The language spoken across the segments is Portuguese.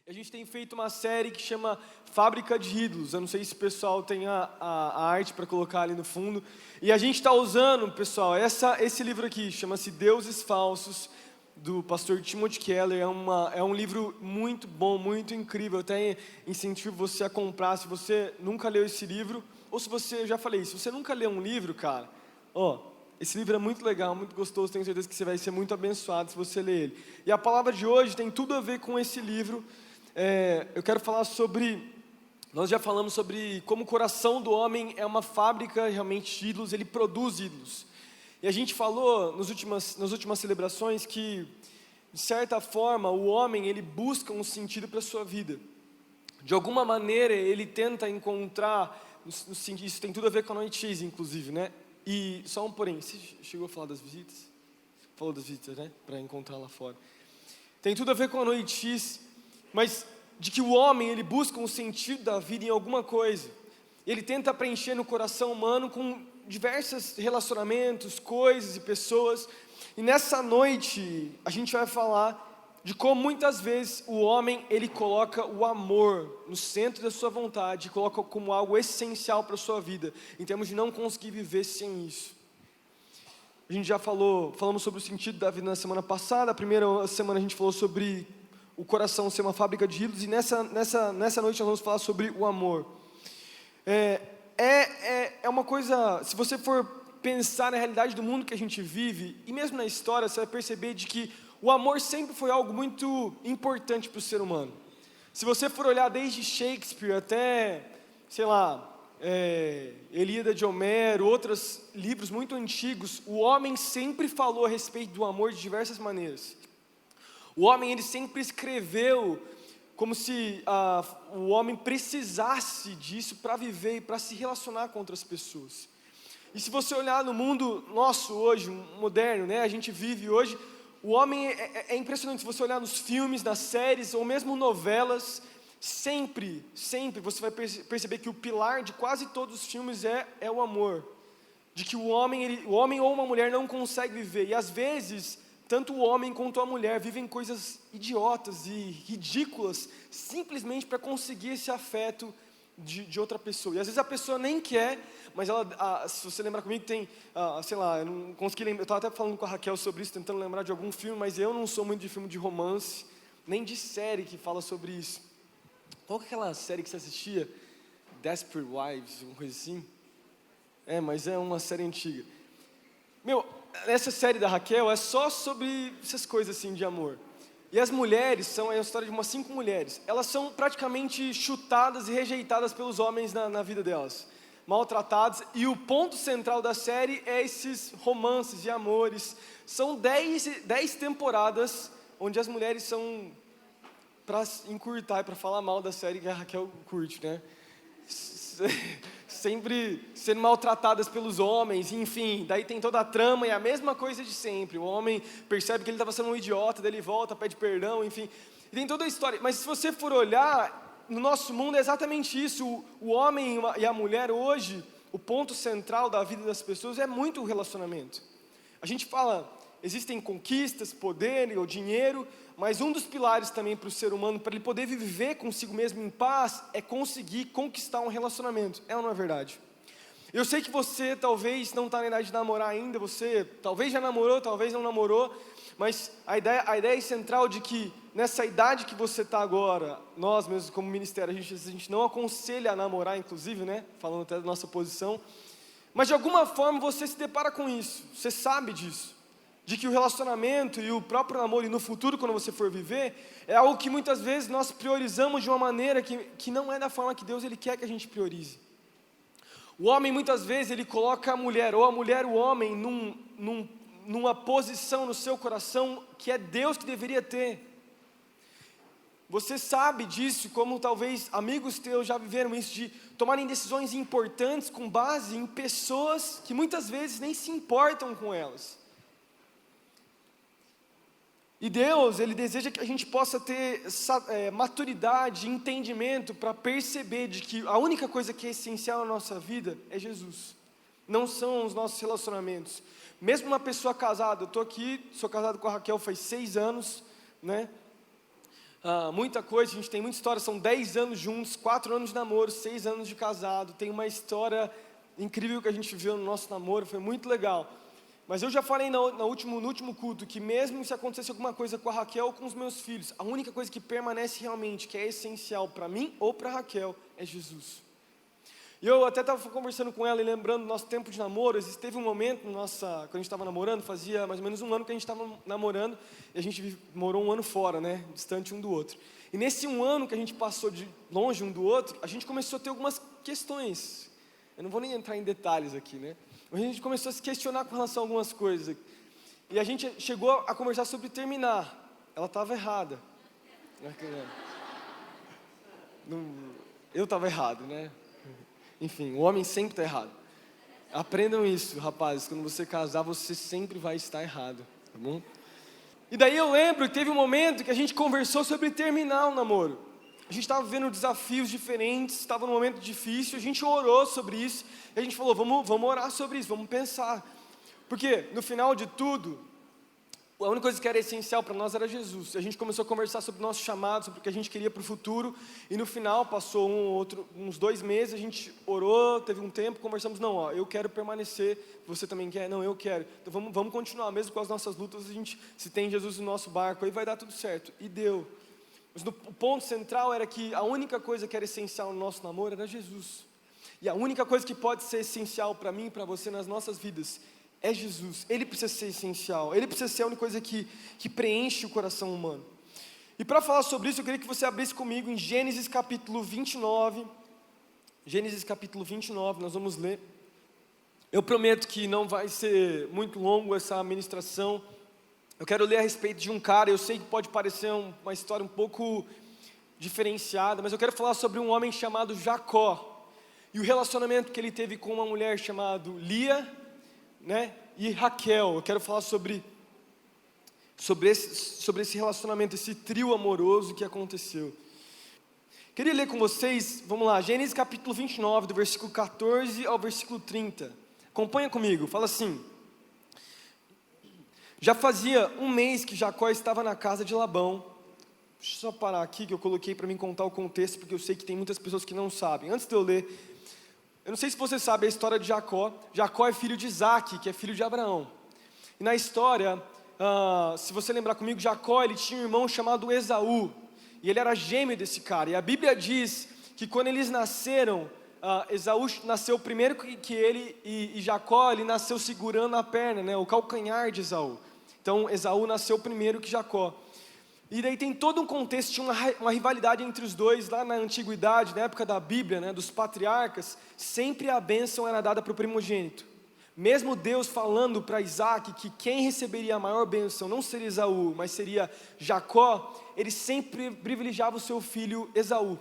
A gente tem feito uma série que chama Fábrica de Ídolos. Eu não sei se o pessoal tem a arte para colocar ali no fundo. E a gente está usando, pessoal, esse livro aqui, chama-se Deuses Falsos, do pastor Timothy Keller. É um livro muito bom, muito incrível. Eu até incentivo você a comprar, se você nunca leu esse livro. Ou se você, eu já falei, se você nunca leu um livro, cara, esse livro é muito legal, muito gostoso. Tenho certeza que você vai ser muito abençoado se você ler ele. E a palavra de hoje tem tudo a ver com esse livro. Eu quero falar sobre, nós já falamos sobre como o coração do homem é uma fábrica realmente de ídolos, ele produz ídolos. E a gente falou nas últimas celebrações que, de certa forma, o homem ele busca um sentido para a sua vida. De alguma maneira ele tenta encontrar, isso tem tudo a ver com a noite X, inclusive, né? E só um porém, você chegou a falar das visitas? Falou das visitas, né? Para encontrar lá fora. Tem tudo a ver com a noite X, mas de que o homem ele busca um sentido da vida em alguma coisa. Ele tenta preencher no coração humano com diversos relacionamentos, coisas e pessoas. E nessa noite a gente vai falar de como muitas vezes o homem ele coloca o amor no centro da sua vontade, coloca como algo essencial para a sua vida, em termos de não conseguir viver sem isso. A gente já falamos sobre o sentido da vida na semana passada. A primeira semana a gente falou sobre o coração ser uma fábrica de ídolos, e nessa noite nós vamos falar sobre o amor. É uma coisa, se você for pensar na realidade do mundo que a gente vive, e mesmo na história, você vai perceber de que o amor sempre foi algo muito importante para o ser humano. Se você for olhar desde Shakespeare até, sei lá, Ilíada de Homero, outros livros muito antigos, o homem sempre falou a respeito do amor de diversas maneiras. O homem ele sempre escreveu como se o homem precisasse disso para viver e para se relacionar com outras pessoas. E se você olhar no mundo nosso hoje, moderno, né, a gente vive hoje, o homem é impressionante. Se você olhar nos filmes, nas séries ou mesmo novelas, sempre você vai perceber que o pilar de quase todos os filmes é o amor. De que o homem ou uma mulher não consegue viver, e às vezes tanto o homem quanto a mulher vivem coisas idiotas e ridículas simplesmente para conseguir esse afeto de outra pessoa. E às vezes a pessoa nem quer, mas se você lembrar comigo, tem, sei lá, eu não consegui lembrar, eu estava até falando com a Raquel sobre isso, tentando lembrar de algum filme, mas eu não sou muito de filme de romance, nem de série que fala sobre isso. Qual que é aquela série que você assistia? Desperate Wives, alguma coisa assim? Mas é uma série antiga. Essa série da Raquel é só sobre essas coisas assim de amor. E as mulheres é a história de umas 5 mulheres. Elas são praticamente chutadas e rejeitadas pelos homens na vida delas, maltratadas. E o ponto central da série é esses romances e amores. São 10 temporadas onde as mulheres são, para encurtar e para falar mal da série que a Raquel curte, né? Sempre sendo maltratadas pelos homens, enfim, daí tem toda a trama e a mesma coisa de sempre. O homem percebe que ele estava sendo um idiota, daí ele volta, pede perdão, enfim, e tem toda a história. Mas se você for olhar, no nosso mundo é exatamente isso. O homem e a mulher hoje, o ponto central da vida das pessoas é muito o relacionamento. A gente fala, existem conquistas, poder ou dinheiro, mas um dos pilares também para o ser humano, para ele poder viver consigo mesmo em paz, é conseguir conquistar um relacionamento. É ou não é verdade? Eu sei que você talvez não está na idade de namorar ainda, você talvez já namorou, talvez não namorou, mas a ideia central de que nessa idade que você está agora, nós mesmos como ministério, a gente não aconselha a namorar, inclusive, né? Falando até da nossa posição, mas de alguma forma você se depara com isso, você sabe disso. De que o relacionamento e o próprio namoro, e no futuro quando você for viver, é algo que muitas vezes nós priorizamos de uma maneira que não é da forma que Deus ele quer que a gente priorize. O homem muitas vezes ele coloca a mulher, ou a mulher o homem, numa posição no seu coração que é Deus que deveria ter. Você sabe disso, como talvez amigos teus já viveram isso, de tomarem decisões importantes com base em pessoas que muitas vezes nem se importam com elas. E Deus, Ele deseja que a gente possa ter maturidade, entendimento para perceber de que a única coisa que é essencial na nossa vida é Jesus. Não são os nossos relacionamentos. Mesmo uma pessoa casada, eu estou aqui, sou casado com a Raquel faz 6 anos, né? muita coisa, a gente tem muita história, são 10 anos juntos, 4 anos de namoro, 6 anos de casado, tem uma história incrível que a gente viveu no nosso namoro, foi muito legal. Mas eu já falei no último culto que mesmo se acontecesse alguma coisa com a Raquel ou com os meus filhos, a única coisa que permanece realmente, que é essencial para mim ou para a Raquel, é Jesus. E eu até estava conversando com ela e lembrando do nosso tempo de namoro. Teve um momento, quando a gente estava namorando, fazia mais ou menos um ano que a gente estava namorando, e a gente morou um ano fora, né, distante um do outro. E nesse um ano que a gente passou de longe um do outro, a gente começou a ter algumas questões. Eu não vou nem entrar em detalhes aqui, né? A gente começou a se questionar com relação a algumas coisas. E a gente chegou a conversar sobre terminar. Ela estava errada. Eu estava errado, né? Enfim, o homem sempre está errado. Aprendam isso, rapazes. Quando você casar, você sempre vai estar errado, tá bom? E daí eu lembro que teve um momento que a gente conversou sobre terminar o namoro. A gente estava vivendo desafios diferentes, estava num momento difícil, a gente orou sobre isso, e a gente falou, vamos orar sobre isso, vamos pensar. Porque no final de tudo, a única coisa que era essencial para nós era Jesus. A gente começou a conversar sobre o nosso chamado, sobre o que a gente queria para o futuro, e no final, passou uns 2 meses, a gente orou, teve um tempo, conversamos, não, eu quero permanecer, você também quer? Não, eu quero. Então vamos continuar, mesmo com as nossas lutas, se tem Jesus no nosso barco, aí vai dar tudo certo. E deu. Mas o ponto central era que a única coisa que era essencial no nosso namoro era Jesus. E a única coisa que pode ser essencial para mim e para você nas nossas vidas é Jesus. Ele precisa ser essencial. Ele precisa ser a única coisa que preenche o coração humano. E para falar sobre isso, eu queria que você abrisse comigo em Gênesis capítulo 29. Gênesis capítulo 29, nós vamos ler. Eu prometo que não vai ser muito longo essa ministração. Eu quero ler a respeito de um cara, eu sei que pode parecer uma história um pouco diferenciada, mas eu quero falar sobre um homem chamado Jacó, e o relacionamento que ele teve com uma mulher chamada Lia, né, e Raquel. Eu quero falar sobre esse relacionamento, esse trio amoroso que aconteceu. Queria ler com vocês, vamos lá, Gênesis capítulo 29, do versículo 14 ao versículo 30. Acompanha comigo, fala assim: já fazia um mês que Jacó estava na casa de Labão. Deixa eu só parar aqui que eu coloquei para mim contar o contexto, porque eu sei que tem muitas pessoas que não sabem. Antes de eu ler, eu não sei se você sabe a história de Jacó. Jacó é filho de Isaac, que é filho de Abraão. E na história, se você lembrar comigo, Jacó, ele tinha um irmão chamado Esaú, e ele era gêmeo desse cara. E a Bíblia diz que quando eles nasceram, Esaú nasceu primeiro que ele, e Jacó, ele nasceu segurando a perna, né, o calcanhar de Esaú. Então Esaú nasceu primeiro que Jacó. E daí tem todo um contexto, tinha uma rivalidade entre os dois, lá na antiguidade, na época da Bíblia, né, dos patriarcas, sempre a bênção era dada para o primogênito. Mesmo Deus falando para Isaac que quem receberia a maior bênção não seria Esaú, mas seria Jacó, ele sempre privilegiava o seu filho Esaú.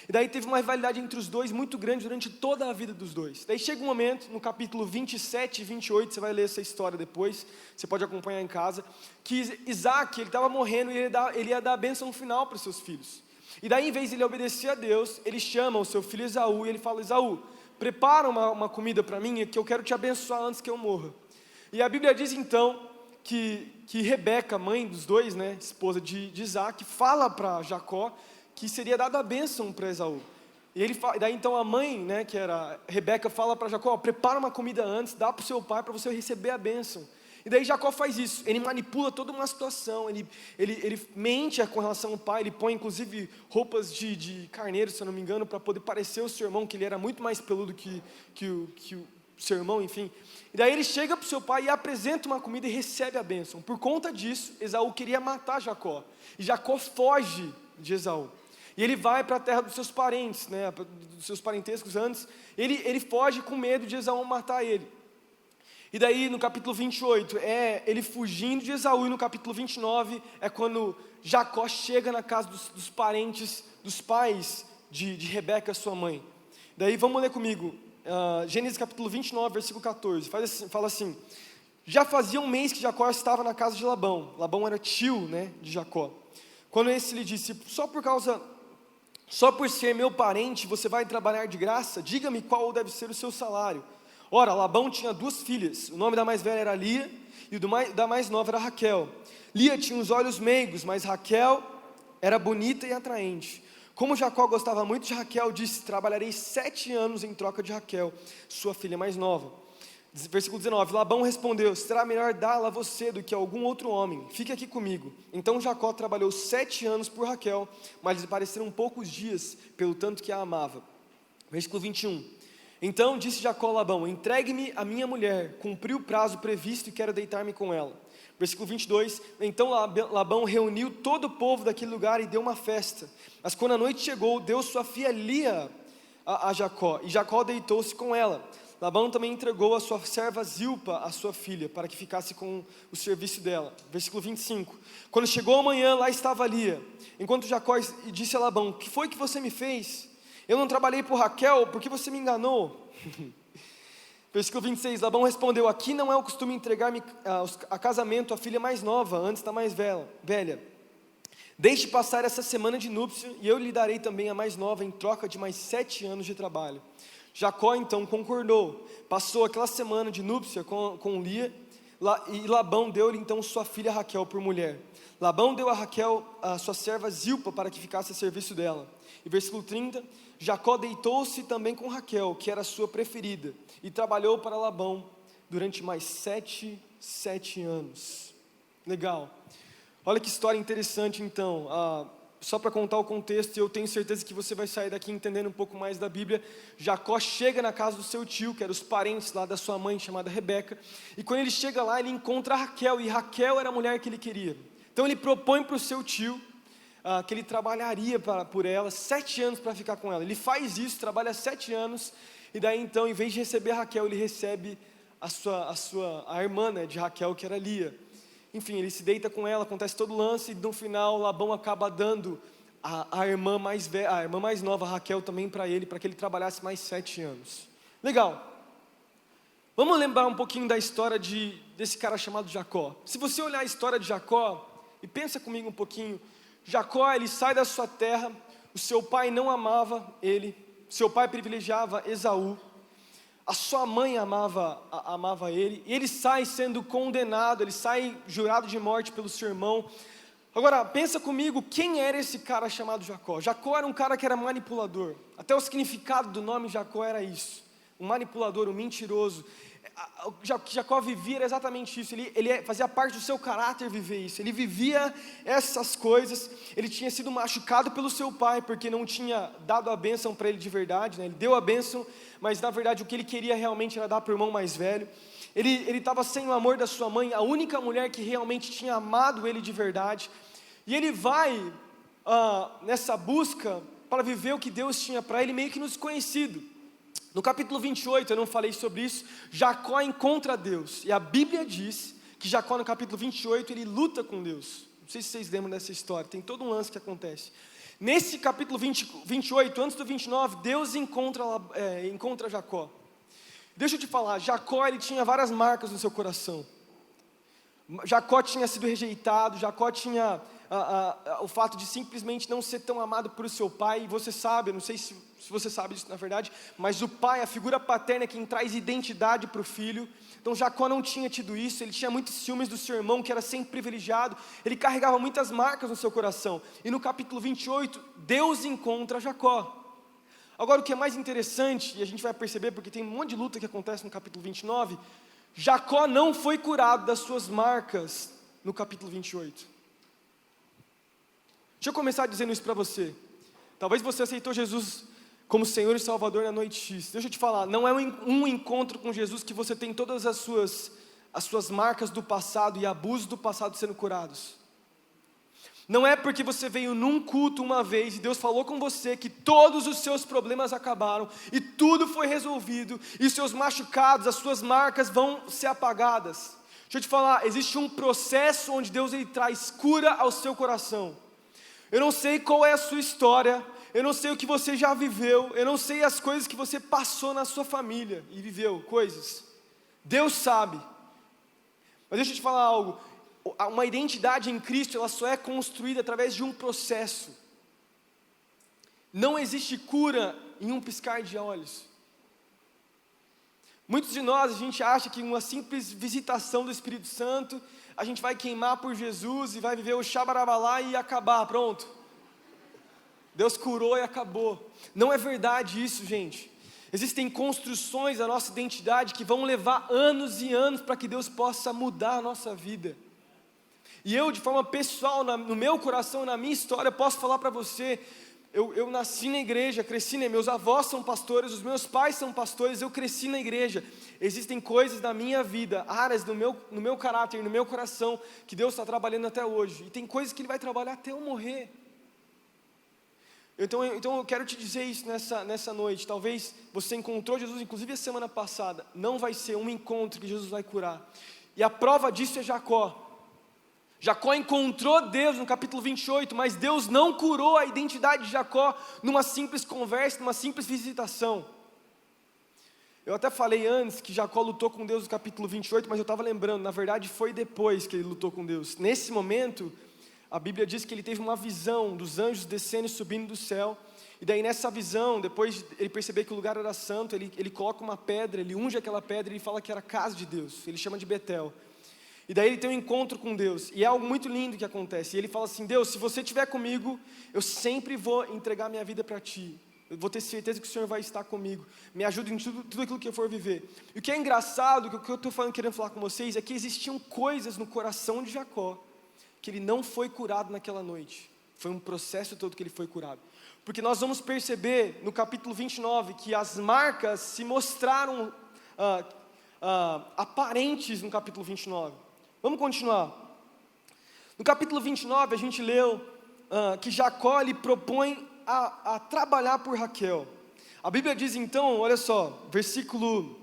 E daí teve uma rivalidade entre os dois muito grande durante toda a vida dos dois. Daí chega um momento, no capítulo 27 e 28, você vai ler essa história depois, você pode acompanhar em casa, que Isaac, ele estava morrendo e ele ia dar a bênção final para os seus filhos. E daí, em vez de ele obedecer a Deus, ele chama o seu filho Esaú e ele fala: Esaú, prepara uma comida para mim, que eu quero te abençoar antes que eu morra. E a Bíblia diz então que Rebeca, mãe dos dois, né, esposa de Isaac, fala para Jacó que seria dada a bênção para Esaú. E daí então a mãe, né, que era Rebeca, fala para Jacó: prepara uma comida antes, dá para o seu pai para você receber a bênção. E daí Jacó faz isso, ele manipula toda uma situação, ele mente com relação ao pai, ele põe inclusive roupas de carneiro, se eu não me engano, para poder parecer o seu irmão, que ele era muito mais peludo que o seu irmão, enfim. E daí ele chega para o seu pai e apresenta uma comida e recebe a bênção. Por conta disso, Esaú queria matar Jacó, e Jacó foge de Esaú. E ele vai para a terra dos seus parentes, né, dos seus parentescos antes, ele foge com medo de Esaú matar ele. E daí no capítulo 28 é ele fugindo de Esaú, e no capítulo 29 é quando Jacó chega na casa dos parentes, dos pais de Rebeca, sua mãe. Daí vamos ler comigo, Gênesis capítulo 29, versículo 14, fala assim: já fazia um mês que Jacó estava na casa de Labão. Labão era tio, né, de Jacó. Quando esse lhe disse: só por ser meu parente você vai trabalhar de graça? Diga-me qual deve ser o seu salário. Ora, Labão tinha 2 filhas, o nome da mais velha era Lia, e da mais nova era Raquel. Lia tinha os olhos meigos, mas Raquel era bonita e atraente. Como Jacó gostava muito de Raquel, disse: trabalharei 7 anos em troca de Raquel, sua filha mais nova. Versículo 19, Labão respondeu: será melhor dá-la a você do que a algum outro homem, fique aqui comigo. Então Jacó trabalhou 7 anos por Raquel, mas lhe pareceram poucos dias, pelo tanto que a amava. Versículo 21, então disse Jacó a Labão: entregue-me a minha mulher, cumpri o prazo previsto e quero deitar-me com ela. Versículo 22, então Labão reuniu todo o povo daquele lugar e deu uma festa. Mas quando a noite chegou, deu sua filha Lia a Jacó, e Jacó deitou-se com ela. Labão também entregou a sua serva Zilpa, a sua filha, para que ficasse com o serviço dela. Versículo 25, quando chegou a manhã, lá estava Lia. Enquanto Jacó disse a Labão: que foi que você me fez? Eu não trabalhei por Raquel, porque você me enganou? Versículo 26, Labão respondeu: aqui não é o costume entregar-me a casamento a filha mais nova, antes da mais velha. Deixe passar essa semana de núpcia, e eu lhe darei também a mais nova, em troca de mais 7 anos de trabalho. Jacó então concordou, passou aquela semana de núpcia com Lia, e Labão deu-lhe então sua filha Raquel por mulher. Labão deu a Raquel a sua serva Zilpa para que ficasse a serviço dela. E versículo 30, Jacó deitou-se também com Raquel, que era a sua preferida, e trabalhou para Labão durante mais 7 anos. Legal. Olha que história interessante então. Só para contar o contexto, eu tenho certeza que você vai sair daqui entendendo um pouco mais da Bíblia. Jacó chega na casa do seu tio, que eram os parentes lá da sua mãe, chamada Rebeca, e quando ele chega lá, ele encontra Raquel, e Raquel era a mulher que ele queria. Então ele propõe para o seu tio que ele trabalharia por ela 7 anos para ficar com ela. Ele faz isso, trabalha 7 anos, e daí então, em vez de receber Raquel, ele recebe a irmã, né, de Raquel, que era Lia. Enfim, ele se deita com ela, acontece todo o lance, e no final Labão acaba dando a irmã mais nova, Raquel, também para ele, para que ele trabalhasse mais 7 anos. Legal. Vamos lembrar um pouquinho da história desse cara chamado Jacó. Se você olhar a história de Jacó, e pensa comigo um pouquinho, Jacó, ele sai da sua terra, o seu pai não amava ele, seu pai privilegiava Esaú, a sua mãe amava ele, e ele sai sendo condenado, ele sai jurado de morte pelo seu irmão. Agora, pensa comigo, quem era esse cara chamado Jacó? Jacó era um cara que era manipulador, até o significado do nome Jacó era isso, um manipulador, um mentiroso. O que Jacó vivia era exatamente isso, ele fazia parte do seu caráter viver isso, ele vivia essas coisas. Ele tinha sido machucado pelo seu pai, porque não tinha dado a bênção para ele de verdade, né? Ele deu a bênção, mas na verdade o que ele queria realmente era dar para o irmão mais velho. Ele estava sem o amor da sua mãe, a única mulher que realmente tinha amado ele de verdade, e ele vai nessa busca para viver o que Deus tinha para ele, meio que no desconhecido. No capítulo 28, eu não falei sobre isso, Jacó encontra Deus, e a Bíblia diz que Jacó no capítulo 28, ele luta com Deus. Não sei se vocês lembram dessa história, tem todo um lance que acontece. Nesse capítulo 28, antes do 29, Deus encontra Jacó. Deixa eu te falar, Jacó, ele tinha várias marcas no seu coração. Jacó tinha sido rejeitado, Jacó tinha o fato de simplesmente não ser tão amado por seu pai. E você sabe, eu não sei se você sabe disso na verdade, mas o pai, a figura paterna, é quem traz identidade para o filho. Então Jacó não tinha tido isso, ele tinha muitos ciúmes do seu irmão, que era sempre privilegiado, ele carregava muitas marcas no seu coração. E no capítulo 28, Deus encontra Jacó. Agora o que é mais interessante, e a gente vai perceber porque tem um monte de luta que acontece no capítulo 29, Jacó não foi curado das suas marcas no capítulo 28. Deixa eu começar dizendo isso para você. Talvez você aceitou Jesus como Senhor e Salvador na noite X. Deixa eu te falar, não é um encontro com Jesus que você tem todas as suas marcas do passado e abusos do passado sendo curados. Não é porque você veio num culto uma vez e Deus falou com você que todos os seus problemas acabaram e tudo foi resolvido e os seus machucados, as suas marcas vão ser apagadas. Deixa eu te falar, existe um processo onde Deus ele traz cura ao seu coração. Eu não sei qual é a sua história, eu não sei o que você já viveu, eu não sei as coisas que você passou na sua família e viveu coisas. Deus sabe. Mas deixa eu te falar algo. Uma identidade em Cristo, ela só é construída através de um processo. Não existe cura em um piscar de olhos. Muitos de nós, a gente acha que uma simples visitação do Espírito Santo, a gente vai queimar por Jesus e vai viver o xabarabalá e acabar, pronto. Deus curou e acabou. Não é verdade isso, gente. Existem construções da nossa identidade que vão levar anos e anos para que Deus possa mudar a nossa vida. E eu, de forma pessoal, no meu coração, na minha história, posso falar para você, eu nasci na igreja, cresci, né? Meus avós são pastores, os meus pais são pastores, eu cresci na igreja. Existem coisas na minha vida, áreas no meu caráter, no meu coração, que Deus está trabalhando até hoje. E tem coisas que Ele vai trabalhar até eu morrer. Então eu quero te dizer isso nessa noite. Talvez você encontrou Jesus, inclusive a semana passada. Não vai ser um encontro que Jesus vai curar. E a prova disso é Jacó. Jacó encontrou Deus no capítulo 28, mas Deus não curou a identidade de Jacó numa simples conversa, numa simples visitação. Eu até falei antes que Jacó lutou com Deus no capítulo 28, mas eu estava lembrando, na verdade foi depois que ele lutou com Deus. Nesse momento, a Bíblia diz que ele teve uma visão dos anjos descendo e subindo do céu. E daí nessa visão, depois de ele perceber que o lugar era santo, ele coloca uma pedra, ele unge aquela pedra e ele fala que era a casa de Deus. Ele chama de Betel. E daí ele tem um encontro com Deus, e é algo muito lindo que acontece. E ele fala assim: Deus, se você estiver comigo, eu sempre vou entregar minha vida para Ti. Eu vou ter certeza que o Senhor vai estar comigo. Me ajuda em tudo aquilo que eu for viver. E o que é engraçado, o que eu estou querendo falar com vocês, é que existiam coisas no coração de Jacó, que ele não foi curado naquela noite. Foi um processo todo que ele foi curado. Porque nós vamos perceber no capítulo 29, que as marcas se mostraram aparentes no capítulo 29. Vamos continuar. No capítulo 29 a gente leu que Jacó lhe propõe a trabalhar por Raquel. A Bíblia diz então, olha só, versículo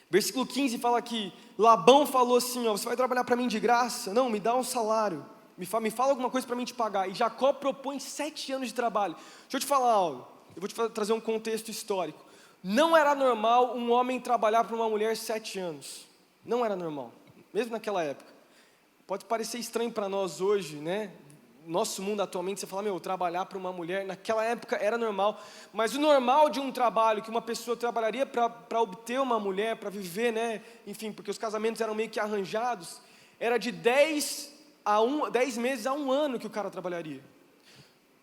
15 fala que Labão falou assim, você vai trabalhar para mim de graça? Não, me dá um salário, me fala alguma coisa para mim te pagar. E Jacó propõe 7 anos de trabalho. Deixa eu te falar algo, eu vou te trazer um contexto histórico. Não era normal um homem trabalhar para uma mulher 7 anos, não era normal. Mesmo naquela época. Pode parecer estranho para nós hoje, né? Nosso mundo atualmente, você fala, trabalhar para uma mulher, naquela época era normal. Mas o normal de um trabalho, que uma pessoa trabalharia para obter uma mulher, para viver, né? Enfim, porque os casamentos eram meio que arranjados, era de 10 meses a 1 ano que o cara trabalharia.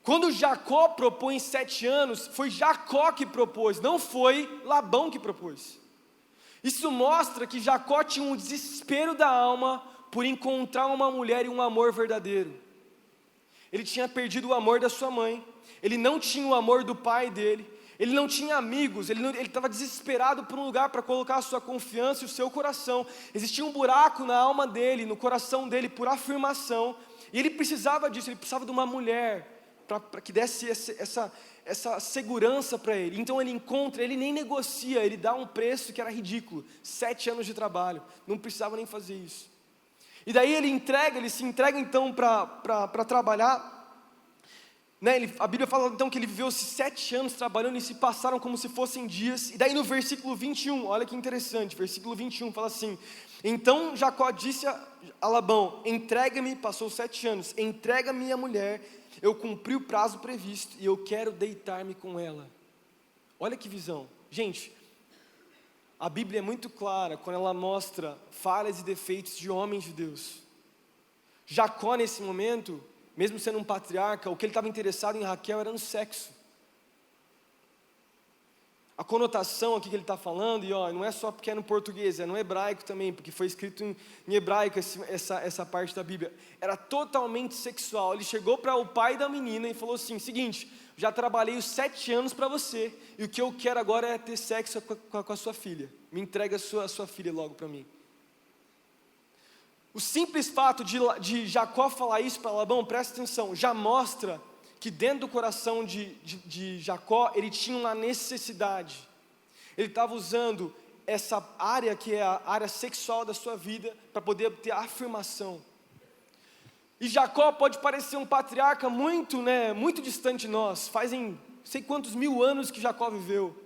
Quando Jacó propõe 7 anos, foi Jacó que propôs, não foi Labão que propôs. Isso mostra que Jacó tinha um desespero da alma por encontrar uma mulher e um amor verdadeiro. Ele tinha perdido o amor da sua mãe, ele não tinha o amor do pai dele, ele não tinha amigos, ele estava desesperado por um lugar para colocar a sua confiança e o seu coração. Existia um buraco na alma dele, no coração dele, por afirmação, e ele precisava disso, ele precisava de uma mulher para que desse essa segurança para ele. Então ele encontra, ele nem negocia, ele dá um preço que era ridículo, 7 anos de trabalho, não precisava nem fazer isso. E daí ele se entrega então para trabalhar, né? A Bíblia fala então que ele viveu 7 anos trabalhando e se passaram como se fossem dias. E daí no versículo 21, olha que interessante, versículo 21 fala assim: então Jacó disse a Labão, entrega-me, passou 7 anos, entrega-me a mulher, eu cumpri o prazo previsto e eu quero deitar-me com ela. Olha que visão. Gente, a Bíblia é muito clara quando ela mostra falhas e defeitos de homens de Deus. Jacó nesse momento, mesmo sendo um patriarca, o que ele estava interessado em Raquel era no sexo. A conotação aqui que ele está falando, e não é só porque é no português, é no hebraico também, porque foi escrito em hebraico essa parte da Bíblia, era totalmente sexual. Ele chegou para o pai da menina e falou assim, seguinte, já trabalhei os 7 anos para você, e o que eu quero agora é ter sexo com a sua filha, me entrega a sua filha logo para mim. O simples fato de Jacó falar isso para Labão, presta atenção, já mostra que dentro do coração de Jacó, ele tinha uma necessidade. Ele estava usando essa área que é a área sexual da sua vida, para poder ter afirmação. E Jacó pode parecer um patriarca muito distante de nós, fazem sei quantos 1000 anos que Jacó viveu.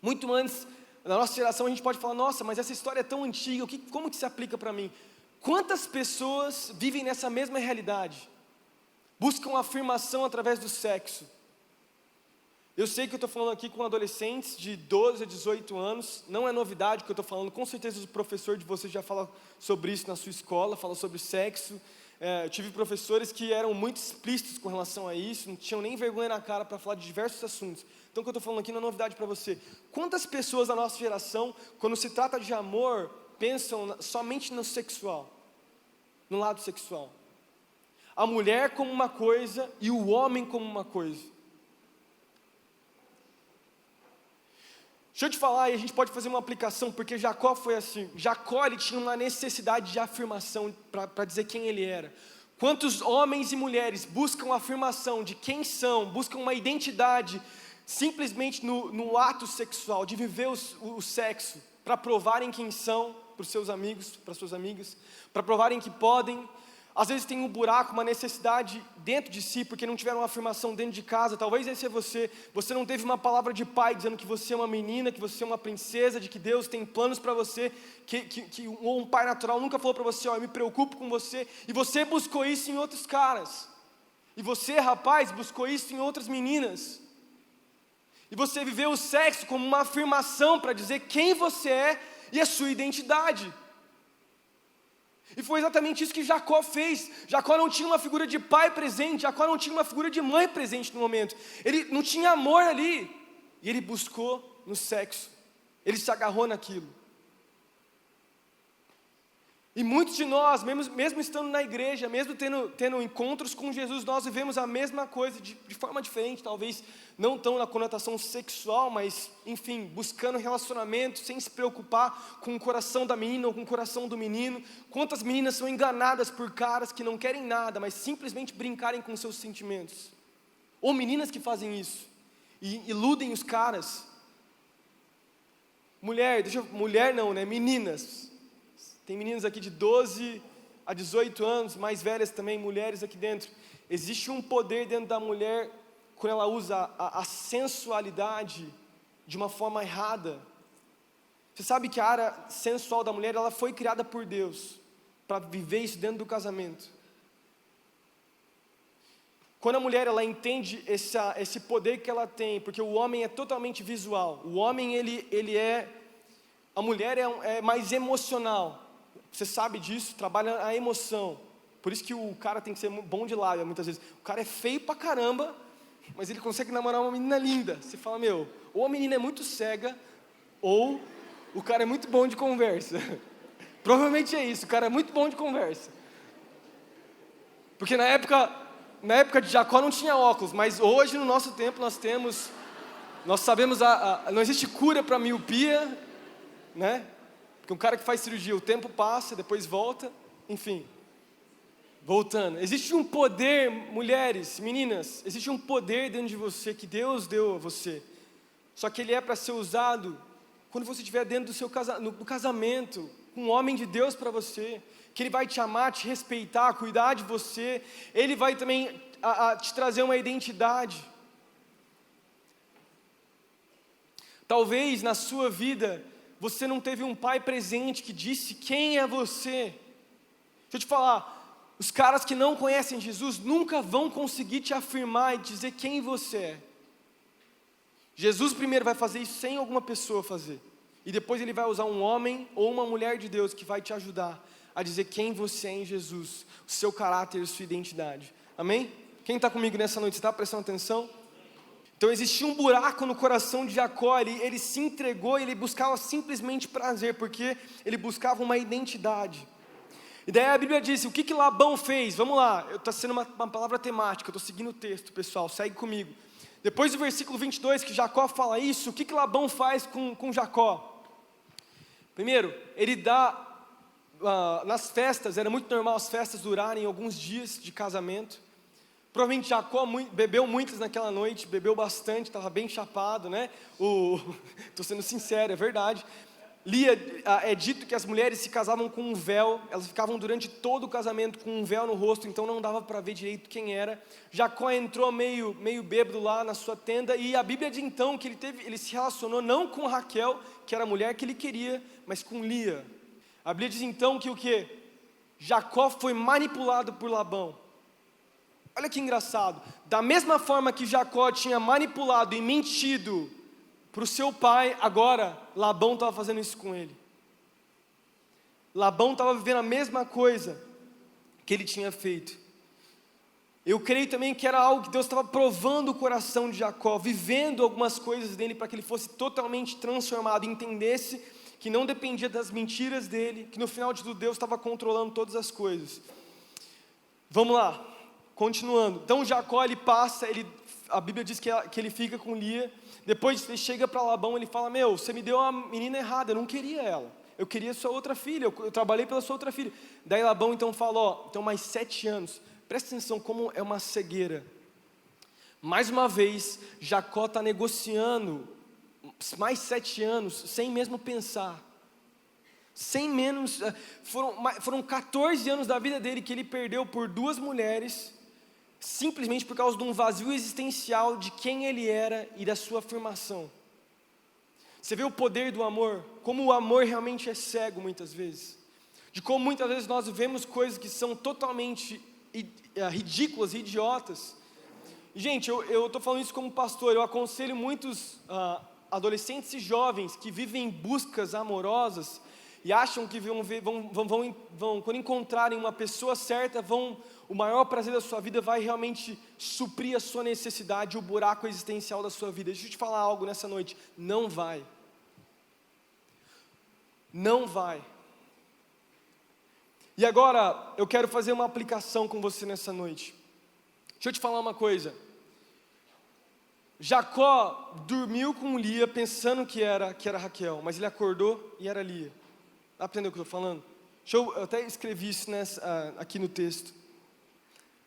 Muito antes, na nossa geração a gente pode falar, nossa, mas essa história é tão antiga, como que se aplica para mim? Quantas pessoas vivem nessa mesma realidade? Buscam afirmação através do sexo. Eu sei que eu estou falando aqui com adolescentes de 12 a 18 anos, não é novidade que eu estou falando, com certeza o professor de vocês já fala sobre isso na sua escola, fala sobre sexo, Eu tive professores que eram muito explícitos com relação a isso, não tinham nem vergonha na cara para falar de diversos assuntos. Então, o que eu estou falando aqui não é novidade para você. Quantas pessoas da nossa geração, quando se trata de amor, pensam somente no sexual, no lado sexual? A mulher como uma coisa e o homem como uma coisa. Deixa eu te falar, e a gente pode fazer uma aplicação, porque Jacó foi assim. Jacó, ele tinha uma necessidade de afirmação para dizer quem ele era. Quantos homens e mulheres buscam afirmação de quem são, buscam uma identidade simplesmente no ato sexual, de viver o sexo, para provarem quem são para os seus amigos, para suas amigas, para provarem que podem. Às vezes tem um buraco, uma necessidade dentro de si, porque não tiveram uma afirmação dentro de casa. Talvez esse é você. Você não teve uma palavra de pai dizendo que você é uma menina, que você é uma princesa, de que Deus tem planos para você, que um pai natural nunca falou para você, eu me preocupo com você. E você buscou isso em outros caras. E você, rapaz, buscou isso em outras meninas. E você viveu o sexo como uma afirmação para dizer quem você é e a sua identidade. E foi exatamente isso que Jacó fez. Jacó não tinha uma figura de pai presente, Jacó não tinha uma figura de mãe presente no momento. Ele não tinha amor ali. E ele buscou no sexo. Ele se agarrou naquilo. E muitos de nós, mesmo estando na igreja, mesmo tendo encontros com Jesus, nós vivemos a mesma coisa de forma diferente, talvez não tão na conotação sexual, mas, enfim, buscando relacionamento, sem se preocupar com o coração da menina ou com o coração do menino. Quantas meninas são enganadas por caras que não querem nada, mas simplesmente brincarem com seus sentimentos? Ou meninas que fazem isso, e iludem os caras. Mulher não, né? Meninas. Tem meninas aqui de 12 a 18 anos, mais velhas também, mulheres aqui dentro. Existe um poder dentro da mulher, quando ela usa a sensualidade de uma forma errada. Você sabe que a área sensual da mulher, ela foi criada por Deus, para viver isso dentro do casamento. Quando a mulher, ela entende esse poder que ela tem, porque o homem é totalmente visual. O homem, a mulher é mais emocional. Você sabe disso, trabalha a emoção. Por isso que o cara tem que ser bom de lábia, muitas vezes. O cara é feio pra caramba, mas ele consegue namorar uma menina linda. Você fala, ou a menina é muito cega, ou o cara é muito bom de conversa. Provavelmente é isso, o cara é muito bom de conversa. Porque na época de Jacó não tinha óculos, mas hoje no nosso tempo nós sabemos, não existe cura para miopia, né? Porque um cara que faz cirurgia, o tempo passa, depois volta, enfim. Voltando, existe um poder, mulheres, meninas, existe um poder dentro de você, que Deus deu a você. Só que ele é para ser usado quando você estiver dentro do casamento, com um homem de Deus para você, que ele vai te amar, te respeitar, cuidar de você. Ele vai também te trazer uma identidade. Talvez na sua vida você não teve um pai presente que disse quem é você. Deixa eu te falar, os caras que não conhecem Jesus nunca vão conseguir te afirmar e dizer quem você é. Jesus primeiro vai fazer isso sem alguma pessoa fazer. E depois ele vai usar um homem ou uma mulher de Deus que vai te ajudar a dizer quem você é em Jesus, o seu caráter e sua identidade. Amém? Quem está comigo nessa noite, está prestando atenção? Então existia um buraco no coração de Jacó, ele se entregou e ele buscava simplesmente prazer, porque ele buscava uma identidade. E daí a Bíblia diz, o que Labão fez? Vamos lá, está sendo uma palavra temática, eu estou seguindo o texto, pessoal, segue comigo. Depois do versículo 22, que Jacó fala isso, o que Labão faz com Jacó? Primeiro, ele dá, nas festas, era muito normal as festas durarem alguns dias de casamento. Provavelmente Jacó bebeu muitas naquela noite, bebeu bastante, estava bem chapado, né? Estou sendo sincero, é verdade. É dito que as mulheres se casavam com um véu, elas ficavam durante todo o casamento com um véu no rosto, então não dava para ver direito quem era. Jacó entrou meio bêbado lá na sua tenda, e a Bíblia diz então que ele se relacionou não com Raquel, que era a mulher que ele queria, mas com Lia. A Bíblia diz então que o quê? Jacó foi manipulado por Labão. Olha que engraçado, da mesma forma que Jacó tinha manipulado e mentido para o seu pai, agora Labão estava fazendo isso com ele. Labão estava vivendo a mesma coisa que ele tinha feito. Eu creio também que era algo que Deus estava provando o coração de Jacó, vivendo algumas coisas dele para que ele fosse totalmente transformado, entendesse que não dependia das mentiras dele, que no final de tudo Deus estava controlando todas as coisas. Vamos lá, continuando. Então Jacó, ele passa, a Bíblia diz que ele fica com Lia. Depois ele chega para Labão, ele fala: meu, você me deu uma menina errada, eu não queria ela, eu queria sua outra filha, eu trabalhei pela sua outra filha. Daí Labão então fala: ó, então mais 7 anos, presta atenção como é uma cegueira. Mais uma vez, Jacó está negociando mais 7 anos, sem mesmo pensar. Sem menos, foram 14 anos da vida dele que ele perdeu por 2 mulheres, simplesmente por causa de um vazio existencial de quem ele era e da sua afirmação. Você vê o poder do amor, como o amor realmente é cego muitas vezes, de como muitas vezes nós vivemos coisas que são totalmente ridículas e idiotas. E, gente, eu estou falando isso como pastor, eu aconselho muitos adolescentes e jovens que vivem em buscas amorosas e acham que quando encontrarem uma pessoa certa, o maior prazer da sua vida vai realmente suprir a sua necessidade, o buraco existencial da sua vida. Deixa eu te falar algo nessa noite: não vai. Não vai. E agora, eu quero fazer uma aplicação com você nessa noite. Deixa eu te falar uma coisa. Jacó dormiu com Lia pensando que era Raquel, mas ele acordou e era Lia. Dá para entender o que eu estou falando? Eu até escrevi isso aqui no texto.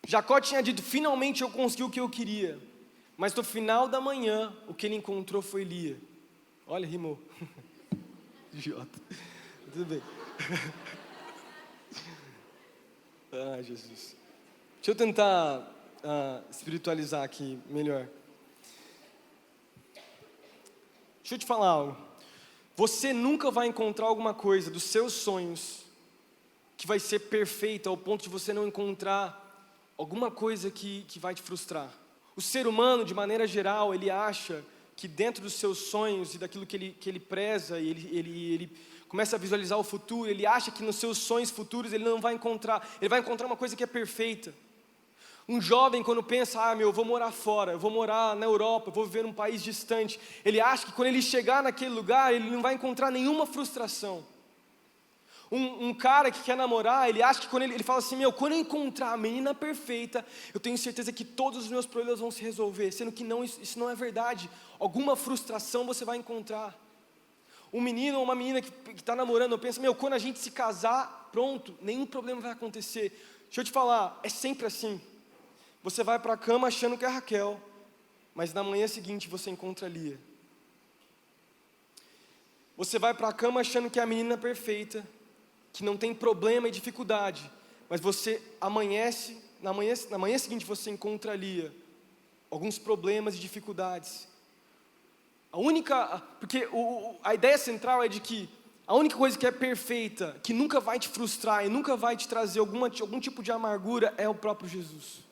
Jacó tinha dito: finalmente eu consegui o que eu queria. Mas no final da manhã, o que ele encontrou foi Lia. Olha, rimou. Idiota. Tudo bem. Ah, Jesus. Deixa eu tentar espiritualizar aqui melhor. Deixa eu te falar algo. Você nunca vai encontrar alguma coisa dos seus sonhos que vai ser perfeita ao ponto de você não encontrar alguma coisa que vai te frustrar. O ser humano, de maneira geral, ele acha que dentro dos seus sonhos e daquilo que ele preza, e ele começa a visualizar o futuro, ele acha que nos seus sonhos futuros ele vai encontrar uma coisa que é perfeita. Um jovem, quando pensa: eu vou morar fora, eu vou morar na Europa, eu vou viver num país distante, ele acha que quando ele chegar naquele lugar, ele não vai encontrar nenhuma frustração. Um cara que quer namorar, ele acha que quando ele fala assim: quando eu encontrar a menina perfeita, eu tenho certeza que todos os meus problemas vão se resolver, sendo que isso não é verdade. Alguma frustração você vai encontrar. Um menino ou uma menina que está namorando, pensa: quando a gente se casar, pronto, nenhum problema vai acontecer. Deixa eu te falar, é sempre assim. Você vai para a cama achando que é Raquel, mas na manhã seguinte você encontra Lia. Você vai para a cama achando que é a menina perfeita, que não tem problema e dificuldade, mas você amanhece, na manhã seguinte você encontra Lia, alguns problemas e dificuldades. Porque a ideia central é de que a única coisa que é perfeita, que nunca vai te frustrar e nunca vai te trazer algum tipo de amargura, é o próprio Jesus.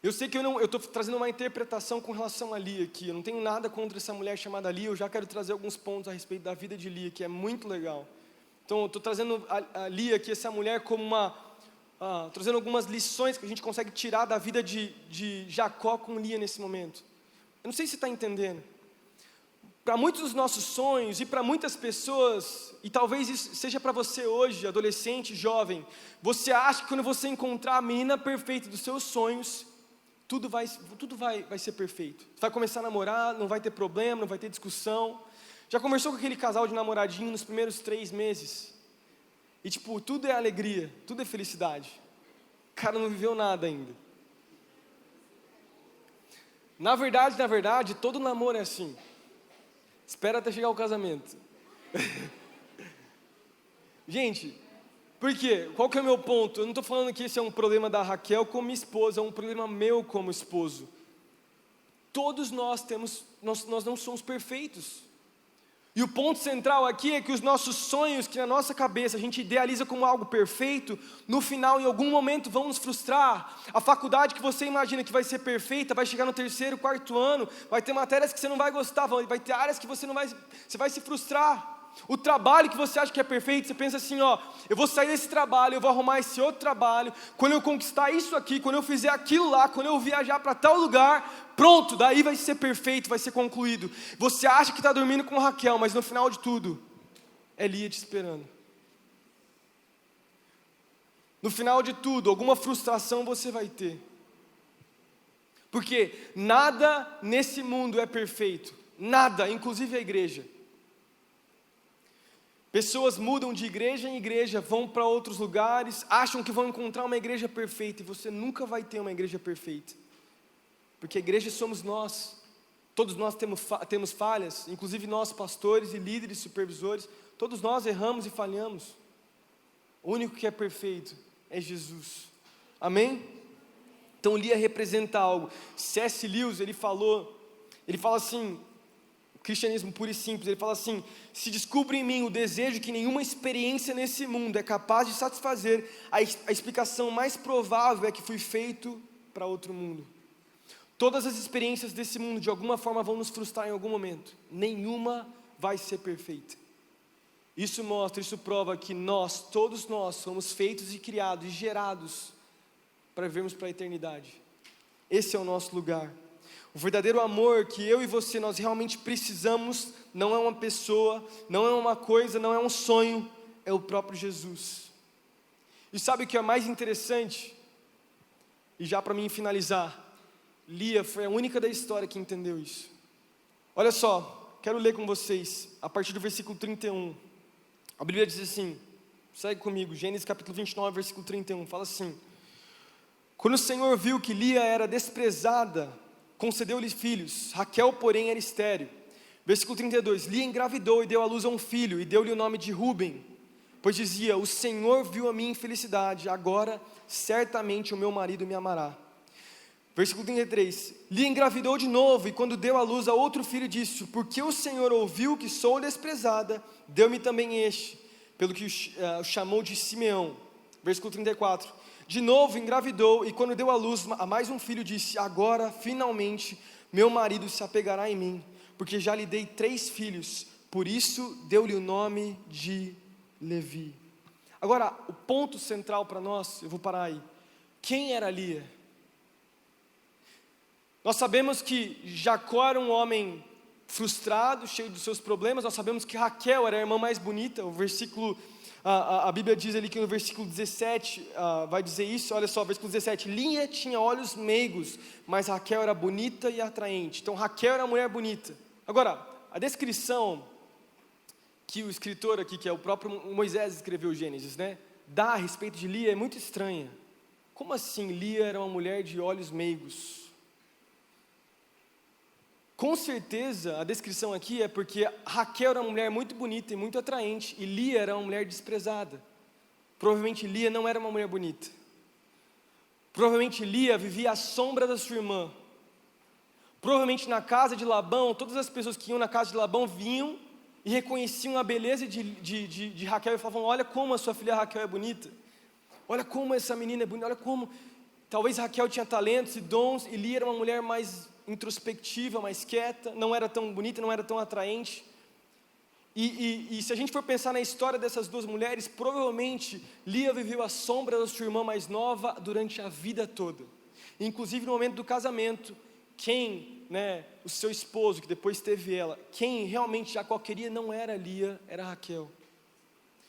Eu sei que eu estou trazendo uma interpretação com relação a Lia aqui. Eu não tenho nada contra essa mulher chamada Lia. Eu já quero trazer alguns pontos a respeito da vida de Lia, que é muito legal. Então, eu estou trazendo a Lia aqui, essa mulher, como trazendo algumas lições que a gente consegue tirar da vida de Jacó com Lia nesse momento. Eu não sei se você está entendendo. Para muitos dos nossos sonhos e para muitas pessoas, e talvez isso seja para você hoje, adolescente, jovem, você acha que quando você encontrar a menina perfeita dos seus sonhos, tudo vai ser perfeito. Você vai começar a namorar, não vai ter problema, não vai ter discussão. Já conversou com aquele casal de namoradinho nos primeiros 3 meses? E tudo é alegria, tudo é felicidade. O cara não viveu nada ainda. Na verdade, todo namoro é assim. Espera até chegar o casamento. Gente, por quê? Qual que é o meu ponto? Eu não estou falando que esse é um problema da Raquel como esposa, é um problema meu como esposo. Todos nós não somos perfeitos. E o ponto central aqui é que os nossos sonhos, que na nossa cabeça a gente idealiza como algo perfeito, no final, em algum momento, vão nos frustrar. A faculdade que você imagina que vai ser perfeita, vai chegar no 3º, 4º ano, vai ter matérias que você não vai gostar, vai ter áreas que você vai se frustrar. O trabalho que você acha que é perfeito, você pensa assim, ó, eu vou sair desse trabalho, eu vou arrumar esse outro trabalho, quando eu conquistar isso aqui, quando eu fizer aquilo lá, quando eu viajar para tal lugar, pronto, daí vai ser perfeito, vai ser concluído. Você acha que está dormindo com Raquel, mas no final de tudo, é Lia te esperando. No final de tudo, alguma frustração você vai ter. Porque nada nesse mundo é perfeito, nada, inclusive a igreja. Pessoas mudam de igreja em igreja, vão para outros lugares, acham que vão encontrar uma igreja perfeita, e você nunca vai ter uma igreja perfeita, porque a igreja somos nós, todos nós temos falhas, inclusive nós pastores e líderes, supervisores, todos nós erramos e falhamos, o único que é perfeito é Jesus, amém? Então Lia representa algo. C.S. Lewis, ele fala assim, cristianismo puro e simples, ele fala assim: se descubro em mim o desejo que nenhuma experiência nesse mundo é capaz de satisfazer, a explicação mais provável é que fui feito para outro mundo. Todas as experiências desse mundo de alguma forma vão nos frustrar em algum momento, nenhuma vai ser perfeita. Isso prova que todos nós, somos feitos e criados e gerados para vivermos para a eternidade. Esse é o nosso lugar. O verdadeiro amor que eu e você, nós realmente precisamos, não é uma pessoa, não é uma coisa, não é um sonho, é o próprio Jesus. E sabe o que é mais interessante? E já para mim finalizar, Lia foi a única da história que entendeu isso. Olha só, quero ler com vocês, a partir do versículo 31. A Bíblia diz assim, segue comigo, Gênesis capítulo 29, versículo 31, fala assim: quando o Senhor viu que Lia era desprezada, concedeu-lhe filhos, Raquel, porém, era estéril. Versículo 32, Lia engravidou e deu à luz a um filho, e deu-lhe o nome de Ruben, pois dizia: o Senhor viu a minha infelicidade, agora certamente o meu marido me amará. Versículo 33, Lia engravidou de novo, e quando deu à luz a outro filho, disse: porque o Senhor ouviu que sou desprezada, deu-me também este, pelo que o chamou de Simeão. Versículo 34, de novo engravidou, e quando deu à luz a mais um filho, disse: agora finalmente meu marido se apegará em mim, porque já lhe dei 3 filhos, por isso deu-lhe o nome de Levi. Agora, o ponto central para nós, eu vou parar aí, quem era Lia? Nós sabemos que Jacó era um homem frustrado, cheio dos seus problemas. Nós sabemos que Raquel era a irmã mais bonita. O versículo, a Bíblia diz ali que no versículo 17, vai dizer isso. Olha só, versículo 17, Lia tinha olhos meigos, mas Raquel era bonita e atraente. Então Raquel era uma mulher bonita. Agora, a descrição que o escritor aqui, que é o próprio Moisés, escreveu Gênesis, né, dá a respeito de Lia é muito estranha. Como assim Lia era uma mulher de olhos meigos? Com certeza a descrição aqui é porque Raquel era uma mulher muito bonita e muito atraente, e Lia era uma mulher desprezada. Provavelmente Lia não era uma mulher bonita. Provavelmente Lia vivia à sombra da sua irmã. Provavelmente na casa de Labão, todas as pessoas que iam na casa de Labão vinham e reconheciam a beleza de Raquel e falavam: olha como a sua filha Raquel é bonita, olha como essa menina é bonita, olha como... Talvez Raquel tinha talentos e dons, e Lia era uma mulher mais introspectiva, mais quieta, não era tão bonita, não era tão atraente. E se a gente for pensar na história dessas duas mulheres, provavelmente Lia viveu à sombra da sua irmã mais nova durante a vida toda. Inclusive no momento do casamento, o seu esposo, que depois teve ela, quem realmente Jacó queria não era Lia, era Raquel.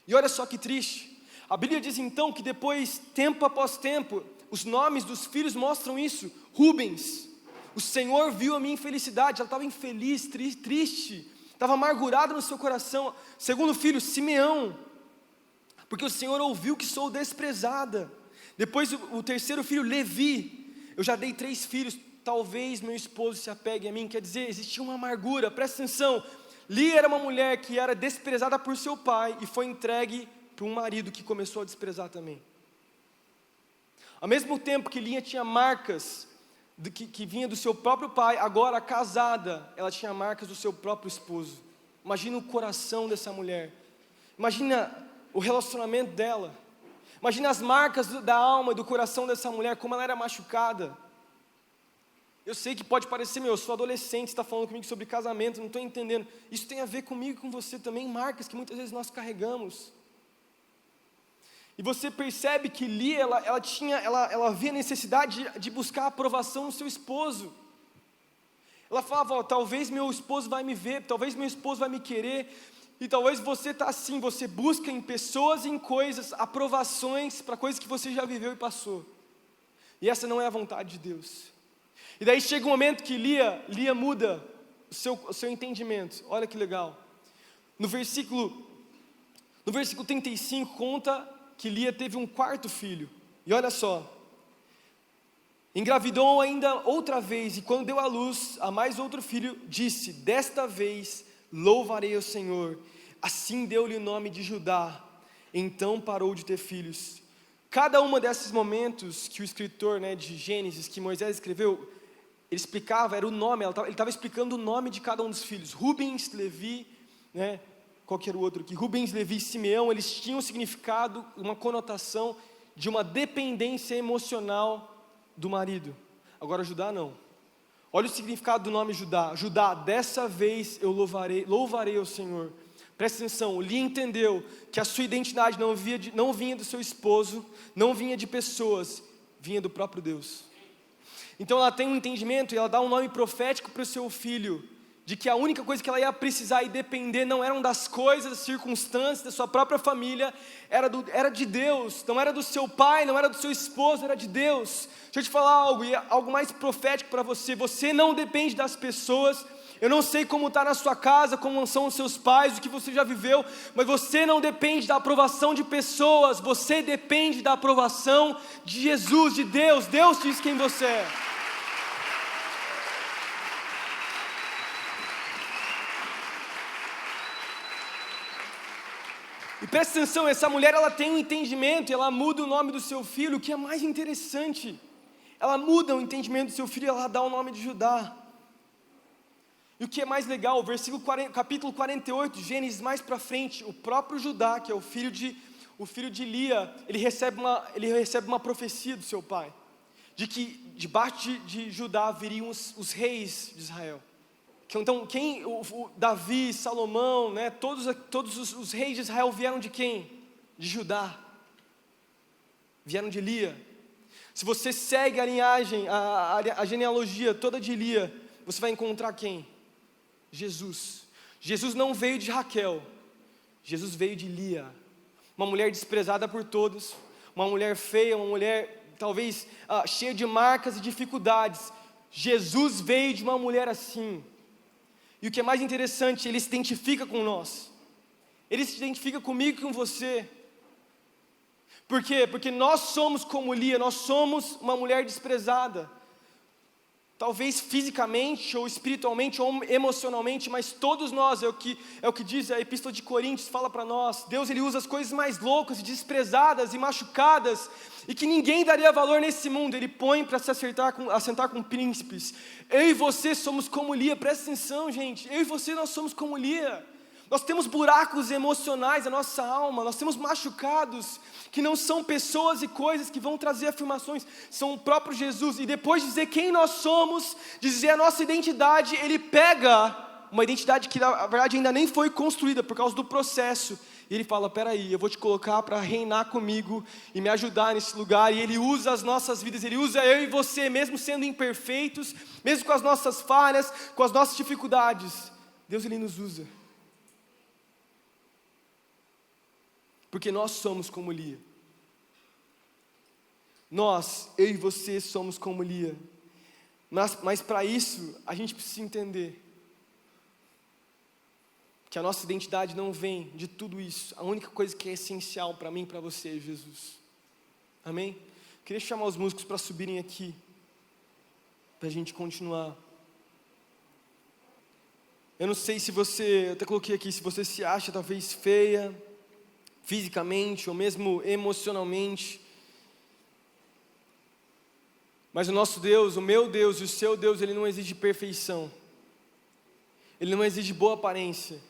E olha só que triste, a Bíblia diz então que depois, tempo após tempo, os nomes dos filhos mostram isso. Rubens, o Senhor viu a minha infelicidade, ela estava infeliz, triste, estava amargurada no seu coração. Segundo filho, Simeão, porque o Senhor ouviu que sou desprezada. Depois o terceiro filho, Levi, eu já dei 3 filhos, talvez meu esposo se apegue a mim. Quer dizer, existia uma amargura, presta atenção. Lia era uma mulher que era desprezada por seu pai e foi entregue para um marido que começou a desprezar também. Ao mesmo tempo que Lia tinha marcas que vinha do seu próprio pai, agora casada, ela tinha marcas do seu próprio esposo. Imagina o coração dessa mulher, imagina o relacionamento dela, imagina as marcas da alma e do coração dessa mulher, como ela era machucada. Eu sei que pode parecer, eu sou adolescente, você está falando comigo sobre casamento, não estou entendendo. Isso tem a ver comigo e com você também, marcas que muitas vezes nós carregamos. E você percebe que Lia, ela via a necessidade de buscar a aprovação no seu esposo. Ela falava, talvez meu esposo vai me ver, talvez meu esposo vai me querer, e talvez você está assim, você busca em pessoas e em coisas, aprovações para coisas que você já viveu e passou. E essa não é a vontade de Deus. E daí chega um momento que Lia muda o seu entendimento. Olha que legal. No versículo 35 conta que Lia teve um quarto filho. E olha só. Engravidou ainda outra vez, e quando deu à luz a mais outro filho, disse, desta vez louvarei o Senhor. Assim deu-lhe o nome de Judá. Então parou de ter filhos. Cada um desses momentos que o escritor, de Gênesis, que Moisés escreveu, ele explicava, era o nome, ele estava explicando o nome de cada um dos filhos. Rubens, Levi, qualquer outro aqui, Rubens, Levi e Simeão, eles tinham um significado, uma conotação de uma dependência emocional do marido. Agora Judá não. Olha o significado do nome Judá. Judá, dessa vez eu louvarei ao Senhor. Presta atenção, Lia entendeu que a sua identidade não vinha do seu esposo, não vinha de pessoas, vinha do próprio Deus. Então ela tem um entendimento e ela dá um nome profético para o seu filho, de que a única coisa que ela ia precisar e depender não eram das coisas, das circunstâncias, da sua própria família, era de Deus, não era do seu pai, não era do seu esposo, era de Deus. Deixa eu te falar algo mais profético para você, você não depende das pessoas. Eu não sei como está na sua casa, como são os seus pais, o que você já viveu, mas você não depende da aprovação de pessoas, você depende da aprovação de Jesus, de Deus. Deus diz quem você é. E presta atenção, essa mulher ela tem um entendimento, ela muda o nome do seu filho, o que é mais interessante. Ela muda o entendimento do seu filho e ela dá o nome de Judá. E o que é mais legal, capítulo 48, Gênesis mais para frente, o próprio Judá, que é o filho de Lia, ele recebe uma profecia do seu pai, de que debaixo de Judá viriam os reis de Israel. Então, Davi, Salomão, todos os reis de Israel vieram de quem? De Judá. Vieram de Lia. Se você segue a linhagem, a genealogia toda de Lia, você vai encontrar quem? Jesus. Jesus não veio de Raquel, Jesus veio de Lia, uma mulher desprezada por todos, uma mulher feia, uma mulher talvez cheia de marcas e dificuldades. Jesus veio de uma mulher assim. E o que é mais interessante, ele se identifica com nós, ele se identifica comigo e com você. Por quê? Porque nós somos como Lia, nós somos uma mulher desprezada. Talvez fisicamente, ou espiritualmente, ou emocionalmente, mas todos nós, é o que diz a Epístola de Coríntios, fala para nós. Deus ele usa as coisas mais loucas, desprezadas e machucadas, e que ninguém daria valor nesse mundo, ele põe para se assentar com príncipes. Eu e você somos como Lia, presta atenção gente, eu e você nós somos como Lia. Nós temos buracos emocionais na nossa alma, nós temos machucados, que não são pessoas e coisas que vão trazer afirmações, são o próprio Jesus. E depois de dizer quem nós somos, dizer a nossa identidade, ele pega uma identidade que na verdade ainda nem foi construída por causa do processo, e ele fala, peraí, eu vou te colocar para reinar comigo e me ajudar nesse lugar. E ele usa as nossas vidas, ele usa eu e você, mesmo sendo imperfeitos, mesmo com as nossas falhas, com as nossas dificuldades, Deus ele nos usa. Porque nós somos como Lia. Nós, eu e você somos como Lia. Mas para isso, a gente precisa entender que a nossa identidade não vem de tudo isso. A única coisa que é essencial para mim e para você é Jesus. Amém? Queria chamar os músicos para subirem aqui, para a gente continuar. Eu não sei se você, eu até coloquei aqui, se você se acha talvez feia, fisicamente ou mesmo emocionalmente, mas o nosso Deus, o meu Deus e o seu Deus, ele não exige perfeição, ele não exige boa aparência,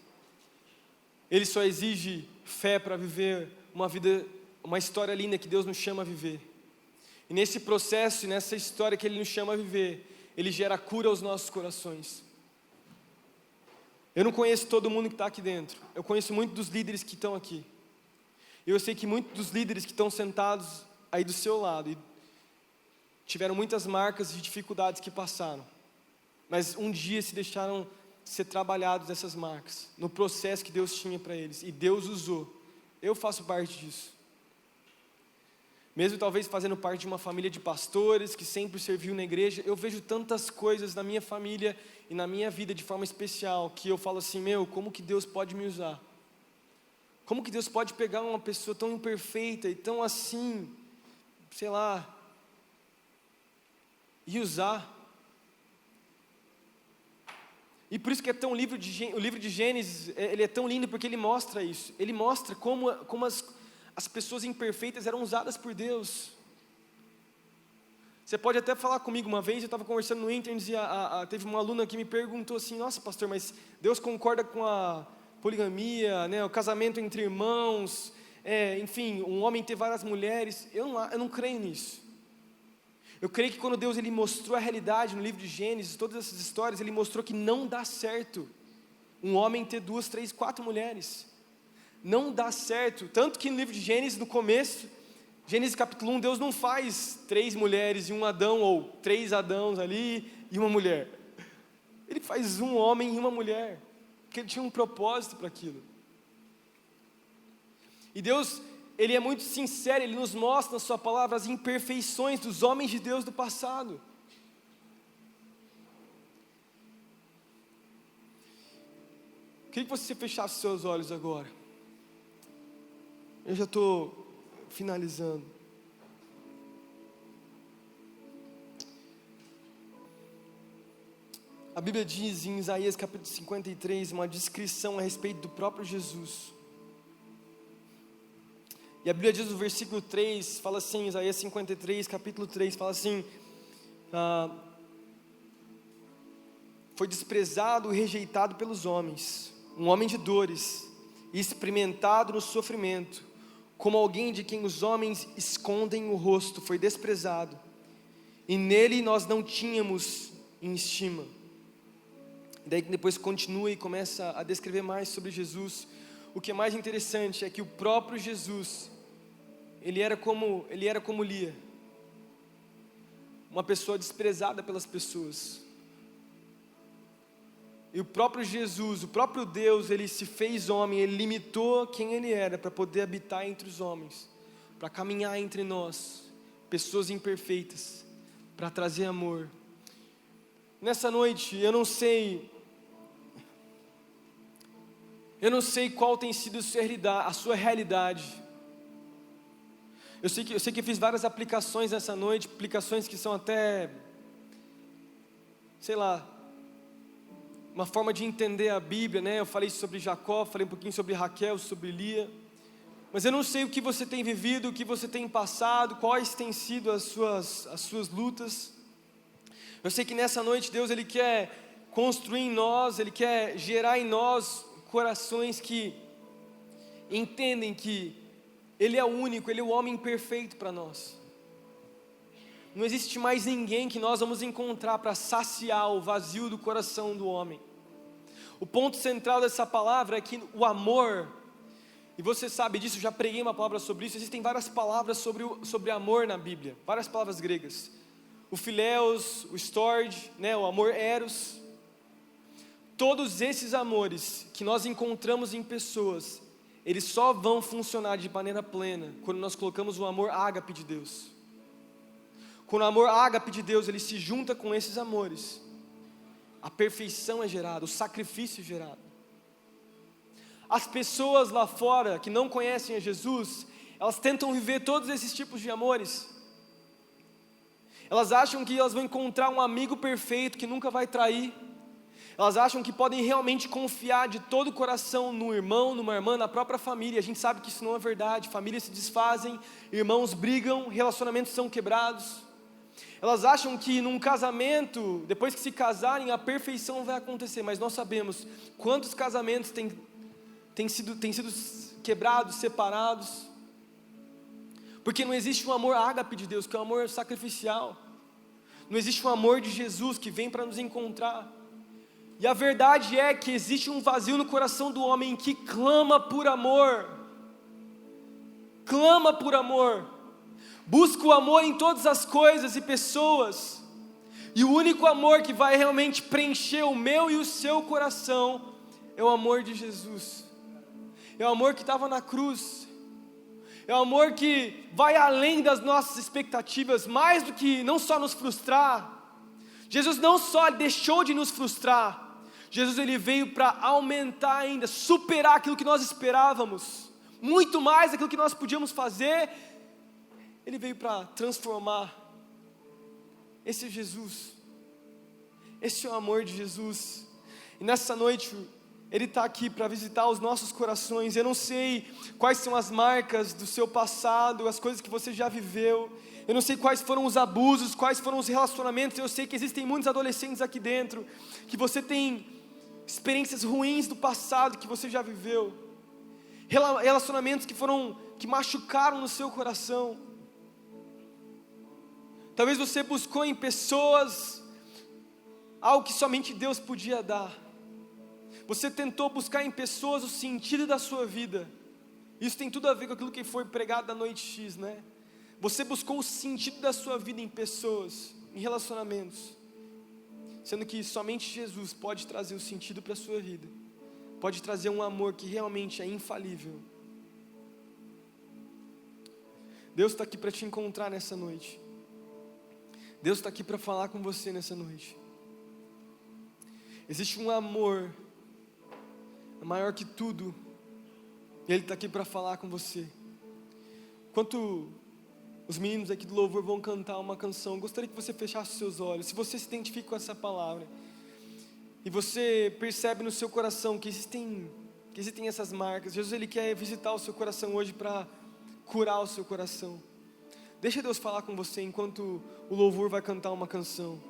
ele só exige fé para viver uma vida, uma história linda que Deus nos chama a viver. E nesse processo, e nessa história que ele nos chama a viver, ele gera cura aos nossos corações. Eu não conheço todo mundo que está aqui dentro, eu conheço muitos dos líderes que estão aqui. Eu sei que muitos dos líderes que estão sentados aí do seu lado e tiveram muitas marcas e dificuldades que passaram, mas um dia se deixaram ser trabalhados dessas marcas, no processo que Deus tinha para eles, e Deus usou. Eu faço parte disso. Mesmo talvez fazendo parte de uma família de pastores que sempre serviu na igreja, eu vejo tantas coisas na minha família e na minha vida de forma especial, que eu falo assim, como que Deus pode me usar? Como que Deus pode pegar uma pessoa tão imperfeita e tão assim, sei lá, e usar? E por isso que é tão o livro de Gênesis, ele é tão lindo, porque ele mostra isso. Ele mostra como as pessoas imperfeitas eram usadas por Deus. Você pode até falar comigo uma vez, eu estava conversando no Internet e teve uma aluna que me perguntou assim, nossa pastor, mas Deus concorda com a poligamia, né, o casamento entre irmãos, enfim, um homem ter várias mulheres? Eu não creio nisso. Eu creio que quando Deus ele mostrou a realidade no livro de Gênesis, todas essas histórias, ele mostrou que não dá certo um homem ter 2, 3, 4 mulheres. Não dá certo, tanto que no livro de Gênesis, no começo, Gênesis capítulo 1, Deus não faz 3 mulheres e um Adão, ou 3 Adãos ali e uma mulher. Ele faz um homem e uma mulher, porque ele tinha um propósito para aquilo. E Deus, ele é muito sincero, ele nos mostra na sua palavra as imperfeições dos homens de Deus do passado. Queria que você fechasse os seus olhos agora. Eu já estou finalizando. A Bíblia diz em Isaías capítulo 53, uma descrição a respeito do próprio Jesus. E a Bíblia diz no versículo 3, fala assim, Isaías 53, capítulo 3, fala assim, foi desprezado e rejeitado pelos homens, um homem de dores, e experimentado no sofrimento, como alguém de quem os homens escondem o rosto, foi desprezado, e nele nós não tínhamos em estima. Daí depois continua e começa a descrever mais sobre Jesus. O que é mais interessante é que o próprio Jesus, ele era como Lia, uma pessoa desprezada pelas pessoas. E o próprio Jesus, o próprio Deus, ele se fez homem, ele limitou quem ele era para poder habitar entre os homens, para caminhar entre nós, pessoas imperfeitas, para trazer amor. Nessa noite, eu não sei qual tem sido a sua realidade. Eu sei que eu fiz várias aplicações nessa noite, aplicações que são até, sei lá, uma forma de entender a Bíblia, né? Eu falei sobre Jacó, falei um pouquinho sobre Raquel, sobre Lia, mas eu não sei o que você tem vivido, o que você tem passado, quais têm sido as suas lutas. Eu sei que nessa noite Deus ele quer construir em nós, ele quer gerar em nós corações que entendem que Ele é o único, Ele é o homem perfeito para nós. Não existe mais ninguém que nós vamos encontrar para saciar o vazio do coração do homem. O ponto central dessa palavra é que o amor, e você sabe disso, eu já preguei uma palavra sobre isso, existem várias palavras sobre amor na Bíblia, várias palavras gregas. O phileos, o storge, né, o amor eros. Todos esses amores que nós encontramos em pessoas, eles só vão funcionar de maneira plena quando nós colocamos o amor ágape de Deus. Quando o amor ágape de Deus ele se junta com esses amores, a perfeição é gerada, o sacrifício é gerado. As pessoas lá fora que não conhecem a Jesus, elas tentam viver todos esses tipos de amores. Elas acham que elas vão encontrar um amigo perfeito que nunca vai trair. Elas acham que podem realmente confiar de todo o coração no irmão, numa irmã, na própria família. A gente sabe que isso não é verdade. Famílias se desfazem, irmãos brigam, relacionamentos são quebrados. Elas acham que num casamento, depois que se casarem, a perfeição vai acontecer. Mas nós sabemos quantos casamentos têm sido quebrados, separados. Porque não existe um amor ágape de Deus, que é um amor sacrificial. Não existe um amor de Jesus que vem para nos encontrar. E a verdade é que existe um vazio no coração do homem que clama por amor. Clama por amor. Busca o amor em todas as coisas e pessoas. E o único amor que vai realmente preencher o meu e o seu coração é o amor de Jesus. É o amor que estava na cruz. É o amor que vai além das nossas expectativas, mais do que não só nos frustrar. Jesus não só deixou de nos frustrar, Jesus ele veio para aumentar ainda, superar aquilo que nós esperávamos, muito mais aquilo que nós podíamos fazer. Ele veio para transformar. Esse é Jesus. Esse é o amor de Jesus. E nessa noite Ele está aqui para visitar os nossos corações. Eu não sei quais são as marcas do seu passado, as coisas que você já viveu. Eu não sei quais foram os abusos, quais foram os relacionamentos. Eu sei que existem muitos adolescentes aqui dentro, que você tem experiências ruins do passado que você já viveu. Relacionamentos que machucaram no seu coração. Talvez você buscou em pessoas algo que somente Deus podia dar. Você tentou buscar em pessoas o sentido da sua vida. Isso tem tudo a ver com aquilo que foi pregado na noite X, né? Você buscou o sentido da sua vida em pessoas, em relacionamentos, sendo que somente Jesus pode trazer o sentido para a sua vida, pode trazer um amor que realmente é infalível. Deus está aqui para te encontrar nessa noite. Deus está aqui para falar com você nessa noite. Existe um amor maior que tudo, e Ele está aqui para falar com você. Enquanto os meninos aqui do louvor vão cantar uma canção, eu gostaria que você fechasse os seus olhos. Se você se identifica com essa palavra, e você percebe no seu coração que existem essas marcas, Jesus Ele quer visitar o seu coração hoje para curar o seu coração. Deixa Deus falar com você enquanto o louvor vai cantar uma canção.